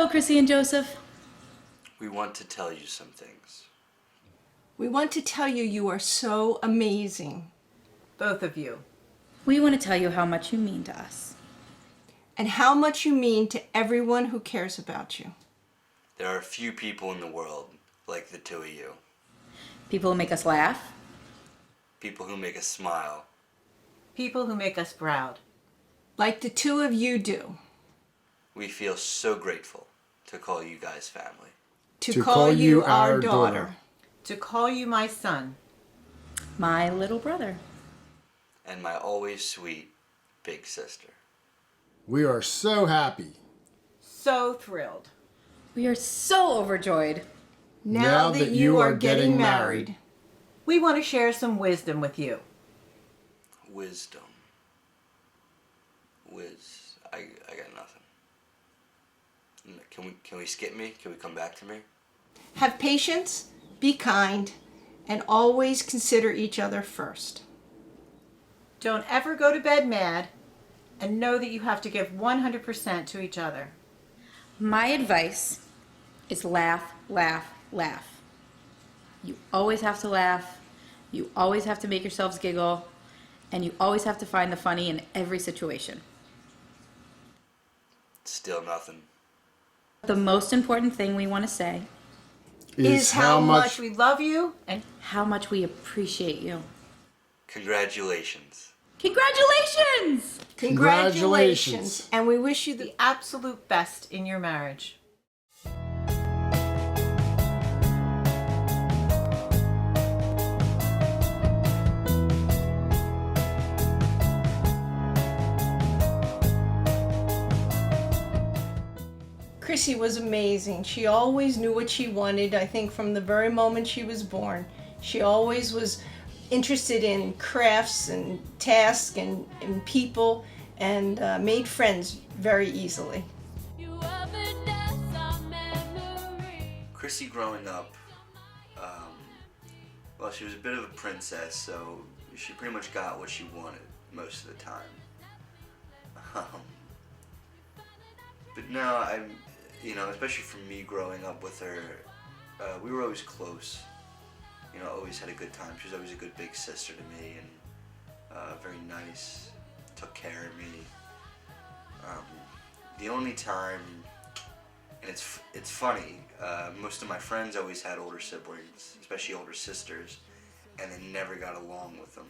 Hello, Chrissy and Joseph. We want to tell you some things. We want to tell you you are so amazing. Both of you. We want to tell you how much you mean to us. And how much you mean to everyone who cares about you. There are few people in the world like the two of you. People who make us laugh. People who make us smile. People who make us proud. Like the two of you do. We feel so grateful to call you guys family. To call you our daughter. To call you my son. My little brother. And my always sweet big sister. We are so happy. So thrilled. We are so overjoyed. Now that you are getting married. We want to share some wisdom with you. Wisdom. I got nothing. Can we skip me? Can we come back to me? Have patience, be kind, and always consider each other first. Don't ever go to bed mad, and know that you have to give 100% to each other. My advice is laugh, laugh, laugh. You always have to laugh. You always have to make yourselves giggle. And you always have to find the funny in every situation. Still nothing. The most important thing we want to say is how much We love you and how much we appreciate you. Congratulations. Congratulations! Congratulations. And we wish you the absolute best in your marriage. Chrissy was amazing. She always knew what she wanted, I think, from the very moment she was born. She always was interested in crafts and tasks and people, and made friends very easily. Chrissy growing up, well, she was a bit of a princess, so she pretty much got what she wanted most of the time. But no, especially for me growing up with her, we were always close. Always had a good time. She was always a good big sister to me, and very nice, took care of me. The only time, and it's funny, most of my friends always had older siblings, especially older sisters, and they never got along with them.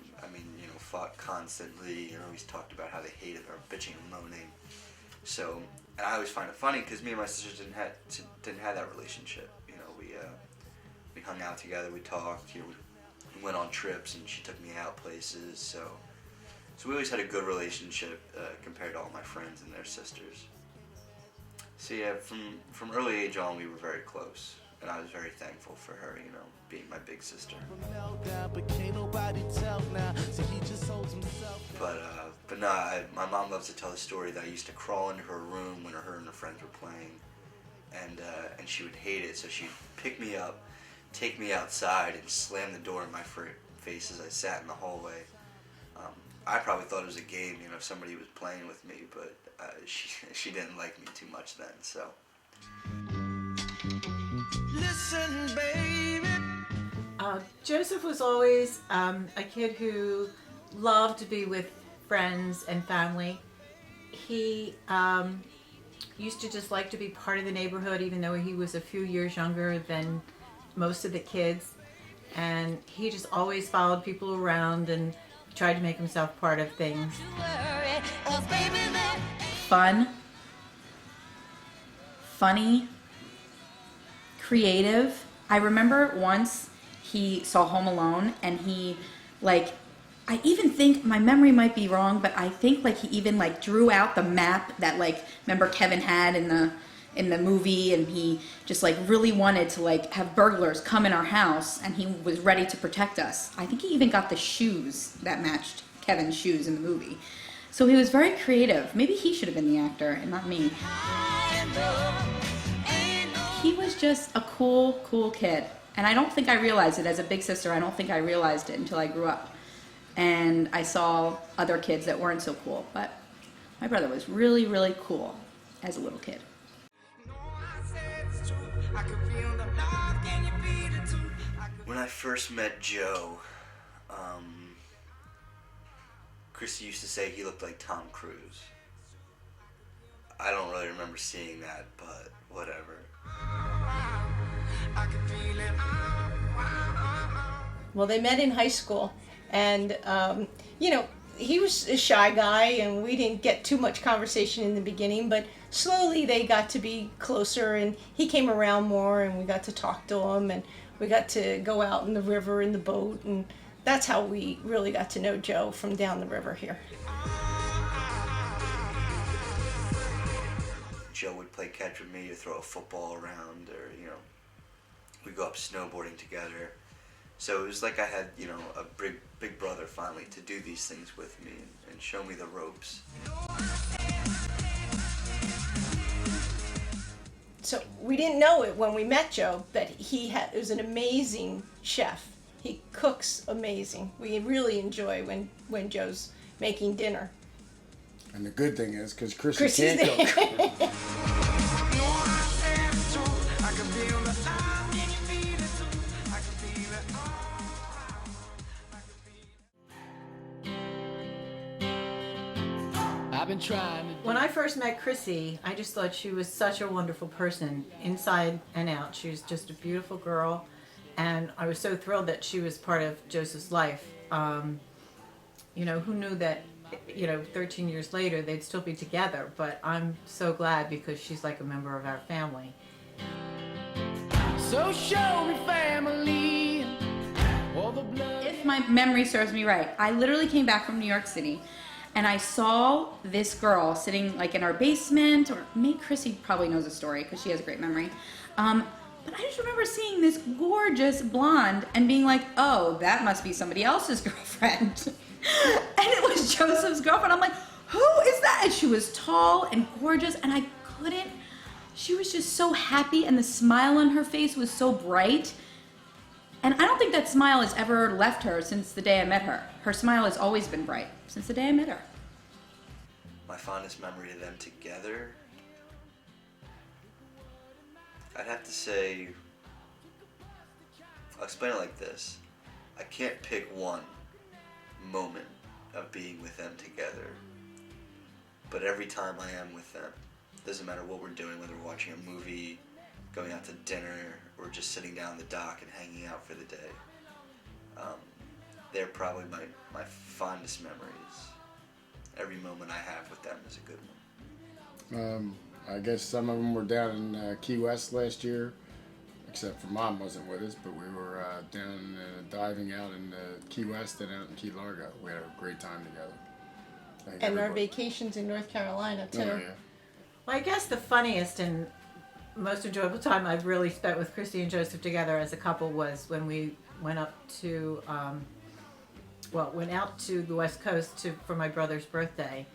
Fought constantly, and always talked about how they hated her, bitching and moaning. So, and I always find it funny because me and my sisters didn't have that relationship. We hung out together, we talked, we went on trips, and she took me out places. So we always had a good relationship compared to all my friends and their sisters. So yeah, from early age on, we were very close, and I was very thankful for her, being my big sister. But no, my mom loves to tell the story that I used to crawl into her room when her and her friends were playing, and she would hate it, so she'd pick me up, take me outside, and slam the door in my face as I sat in the hallway. I probably thought it was a game, if somebody was playing with me, but she didn't like me too much then, so. Listen, baby. Joseph was always a kid who loved to be with friends and family. He used to just like to be part of the neighborhood, even though he was a few years younger than most of the kids. And he just always followed people around and tried to make himself part of things. Fun, funny, creative. I remember once he saw Home Alone, and he, I even think, my memory might be wrong, but I think he even drew out the map that remember Kevin had in the movie, and he just really wanted to have burglars come in our house, and he was ready to protect us. I think he even got the shoes that matched Kevin's shoes in the movie. So he was very creative. Maybe he should have been the actor and not me. He was just a cool kid. And I don't think I realized it as a big sister. I don't think I realized it until I grew up. And I saw other kids that weren't so cool. But my brother was really, really cool as a little kid. When I first met Joe, Chrissy used to say he looked like Tom Cruise. I don't really remember seeing that, but whatever. Well, they met in high school, and he was a shy guy, and we didn't get too much conversation in the beginning, but slowly they got to be closer, and he came around more, and we got to talk to him, and we got to go out in the river in the boat, and that's how we really got to know Joe, from down the river here. Joe would play catch with me or throw a football around, or, we'd go up snowboarding together. So it was like I had, a big brother finally to do these things with me and show me the ropes. So we didn't know it when we met Joe, that he was an amazing chef. He cooks amazing. We really enjoy when Joe's making dinner. And the good thing is, because Chrissy can't cook. I've been trying to. When I first met Chrissy, I just thought she was such a wonderful person, inside and out. She was just a beautiful girl, and I was so thrilled that she was part of Joseph's life. Who knew that, 13 years later they'd still be together, but I'm so glad because she's like a member of our family. So show me family. All the blood. If my memory serves me right, I literally came back from New York City and I saw this girl sitting like in our basement, or maybe Chrissy probably knows the story because she has a great memory. But I just remember seeing this gorgeous blonde and being like, oh, that must be somebody else's girlfriend. And it was Joseph's girlfriend. I'm like, who is that? And she was tall and gorgeous, and she was just so happy, and the smile on her face was so bright. And I don't think that smile has ever left her since the day I met her. Her smile has always been bright since the day I met her. My fondest memory of them together, I'd have to say, I'll explain it like this. I can't pick one moment of being with them together, but every time I am with them, doesn't matter what we're doing, whether we're watching a movie, going out to dinner, or just sitting down the dock and hanging out for the day. They're probably my fondest memories. Every moment I have with them is a good one. I guess some of them were down in Key West last year, except for Mom wasn't with us, but we were down diving out in Key West and out in Key Largo. We had a great time together. I think And our everybody- vacations in North Carolina, too. Oh, yeah. Well, I guess the funniest and most enjoyable time I've really spent with Christy and Joseph together as a couple was when we went up to, went out to the West Coast for my brother's birthday,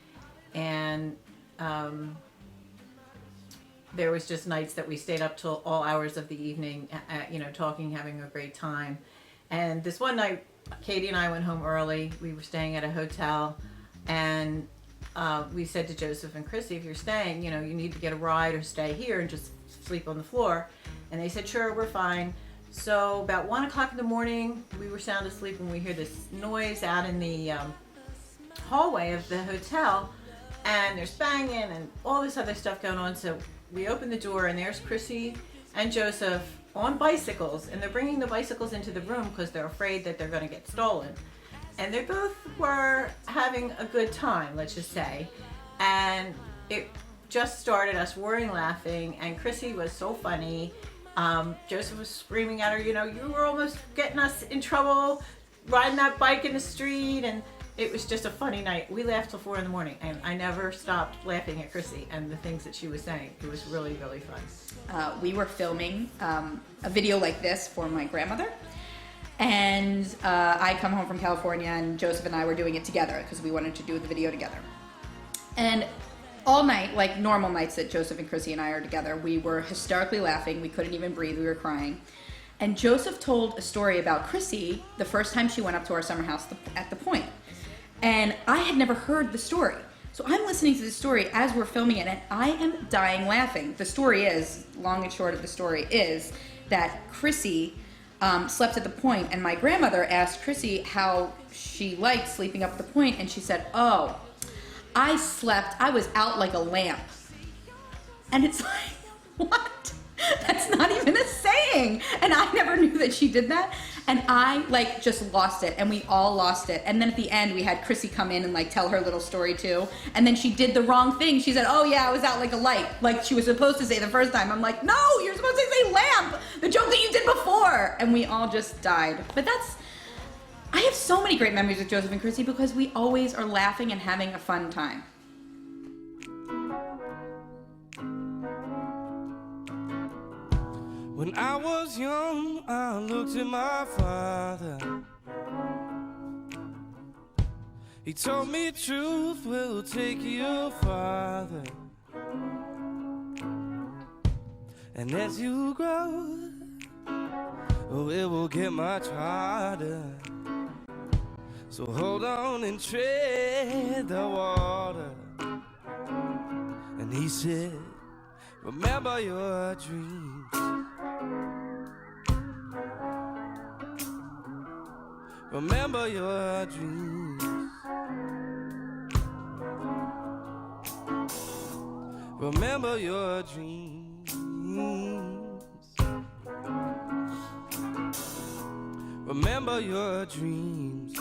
and there was just nights that we stayed up till all hours of the evening, talking, having a great time. And this one night, Katie and I went home early. We were staying at a hotel, and we said to Joseph and Chrissy, if you're staying, you need to get a ride or stay here and just sleep on the floor. And they said, sure, we're fine. So about 1 o'clock in the morning, we were sound asleep when we hear this noise out in the hallway of the hotel, and there's banging and all this other stuff going on. So we open the door, and there's Chrissy and Joseph on bicycles, and they're bringing the bicycles into the room because they're afraid that they're going to get stolen. And they both were having a good time, let's just say. And it just started us roaring laughing, and Chrissy was so funny. Joseph was screaming at her, you were almost getting us in trouble riding that bike in the street, and it was just a funny night. We laughed till 4 a.m, and I never stopped laughing at Chrissy and the things that she was saying. It was really, really fun. We were filming a video like this for my grandmother. And I come home from California, and Joseph and I were doing it together because we wanted to do the video together. And all night, like normal nights that Joseph and Chrissy and I are together, we were hysterically laughing. We couldn't even breathe. We were crying. And Joseph told a story about Chrissy the first time she went up to our summer house at the Point. And I had never heard the story. So I'm listening to this story as we're filming it, and I am dying laughing. The story is, long and short of the story is, that Chrissy slept at the point, and my grandmother asked Chrissy how she liked sleeping up at the point, and she said, "Oh, I was out like a lamp." And it's like, what? That's not even a saying. And I never knew that she did that. And I like just lost it, and we all lost it. And then at the end, we had Chrissy come in and like tell her little story too. And then she did the wrong thing. She said, "Oh yeah, I was out like a light," like she was supposed to say the first time. I'm like, no, you're supposed to say lamp, the joke that you did before. And we all just died. But I have so many great memories with Joseph and Chrissy because we always are laughing and having a fun time. When I was young, I looked at my father. He told me truth will take you farther. And as you grow, oh, it will get much harder. So hold on and tread the water. And he said, remember your dreams. Remember your dreams. Remember your dreams. Remember your dreams.